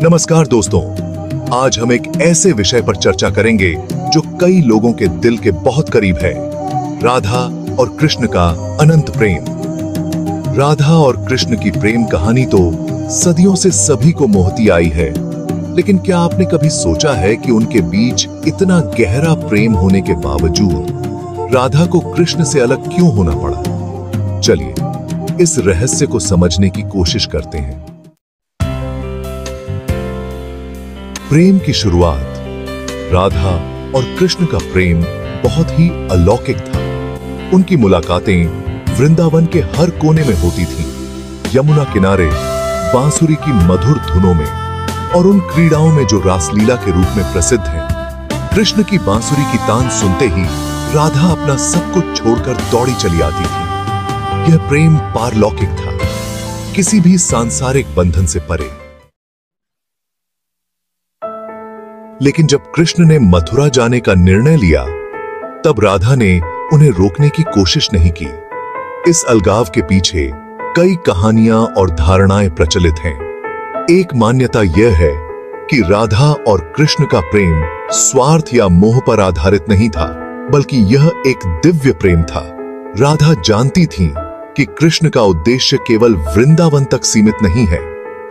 नमस्कार दोस्तों, आज हम एक ऐसे विषय पर चर्चा करेंगे जो कई लोगों के दिल के बहुत करीब है। राधा और कृष्ण का अनंत प्रेम। राधा और कृष्ण की प्रेम कहानी तो सदियों से सभी को मोहती आई है, लेकिन क्या आपने कभी सोचा है कि उनके बीच इतना गहरा प्रेम होने के बावजूद राधा को कृष्ण से अलग क्यों होना पड़ा? चलिए इस रहस्य को समझने की कोशिश करते हैं। प्रेम की शुरुआत। राधा और कृष्ण का प्रेम बहुत ही अलौकिक था। उनकी मुलाकातें वृंदावन के हर कोने में होती थीं, यमुना किनारे, बांसुरी की मधुर धुनों में और उन क्रीड़ाओं में जो रासलीला के रूप में प्रसिद्ध हैं। कृष्ण की बांसुरी की तान सुनते ही राधा अपना सब कुछ छोड़कर दौड़ी चली आती थी। यह प्रेम पारलौकिक था, किसी भी सांसारिक बंधन से परे। लेकिन जब कृष्ण ने मथुरा जाने का निर्णय लिया, तब राधा ने उन्हें रोकने की कोशिश नहीं की। इस अलगाव के पीछे कई कहानियां और धारणाएं प्रचलित हैं। एक मान्यता यह है कि राधा और कृष्ण का प्रेम स्वार्थ या मोह पर आधारित नहीं था, बल्कि यह एक दिव्य प्रेम था। राधा जानती थी कि कृष्ण का उद्देश्य केवल वृंदावन तक सीमित नहीं है।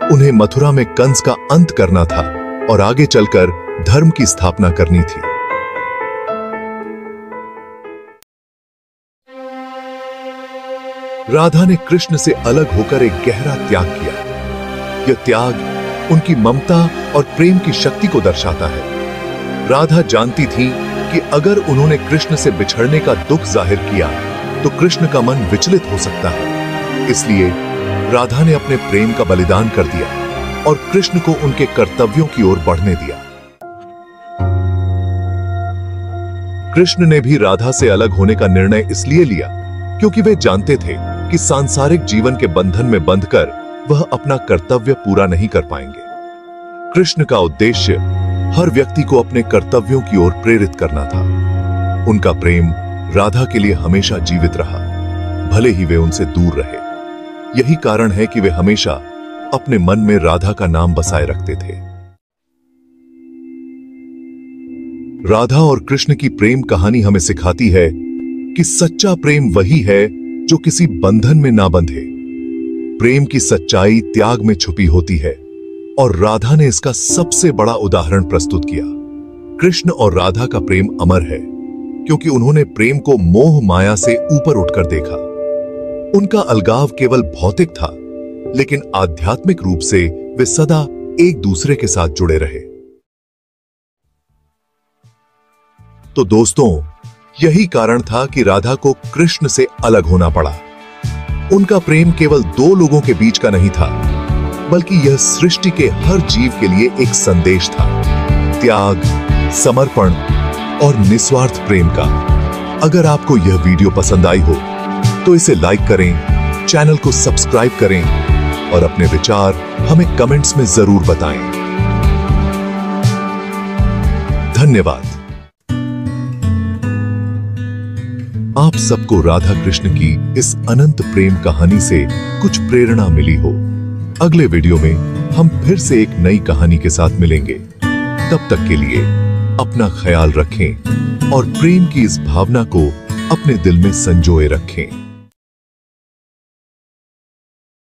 उन्हें मथुरा में कंस का अंत करना था और आगे चलकर धर्म की स्थापना करनी थी। राधा ने कृष्ण से अलग होकर एक गहरा त्याग किया। यह त्याग उनकी ममता और प्रेम की शक्ति को दर्शाता है। राधा जानती थी कि अगर उन्होंने कृष्ण से बिछड़ने का दुख जाहिर किया तो कृष्ण का मन विचलित हो सकता है। इसलिए राधा ने अपने प्रेम का बलिदान कर दिया और कृष्ण को उनके कर्तव्यों की ओर बढ़ने दिया। कृष्ण ने भी राधा से अलग होने का निर्णय इसलिए लिया क्योंकि वे जानते थे कि सांसारिक जीवन के बंधन में बंधकर वह अपना कर्तव्य पूरा नहीं कर पाएंगे। कृष्ण का उद्देश्य हर व्यक्ति को अपने कर्तव्यों की ओर प्रेरित करना था। उनका प्रेम राधा के लिए हमेशा जीवित रहा, भले ही वे उनसे दूर रहे। यही कारण है कि वे हमेशा अपने मन में राधा का नाम बसाए रखते थे। राधा और कृष्ण की प्रेम कहानी हमें सिखाती है कि सच्चा प्रेम वही है जो किसी बंधन में ना बंधे। प्रेम की सच्चाई त्याग में छुपी होती है और राधा ने इसका सबसे बड़ा उदाहरण प्रस्तुत किया। कृष्ण और राधा का प्रेम अमर है क्योंकि उन्होंने प्रेम को मोह माया से ऊपर उठकर देखा। उनका अलगाव केवल भौतिक था, लेकिन आध्यात्मिक रूप से वे सदा एक दूसरे के साथ जुड़े रहे। तो दोस्तों, यही कारण था कि राधा को कृष्ण से अलग होना पड़ा। उनका प्रेम केवल दो लोगों के बीच का नहीं था, बल्कि यह सृष्टि के हर जीव के लिए एक संदेश था, त्याग, समर्पण और निस्वार्थ प्रेम का। अगर आपको यह वीडियो पसंद आई हो तो इसे लाइक करें, चैनल को सब्सक्राइब करें और अपने विचार हमें कमेंट्स में जरूर बताएं। धन्यवाद। आप सबको राधा कृष्ण की इस अनंत प्रेम कहानी से कुछ प्रेरणा मिली हो। अगले वीडियो में हम फिर से एक नई कहानी के साथ मिलेंगे। तब तक के लिए अपना ख्याल रखें और प्रेम की इस भावना को अपने दिल में संजोए रखें।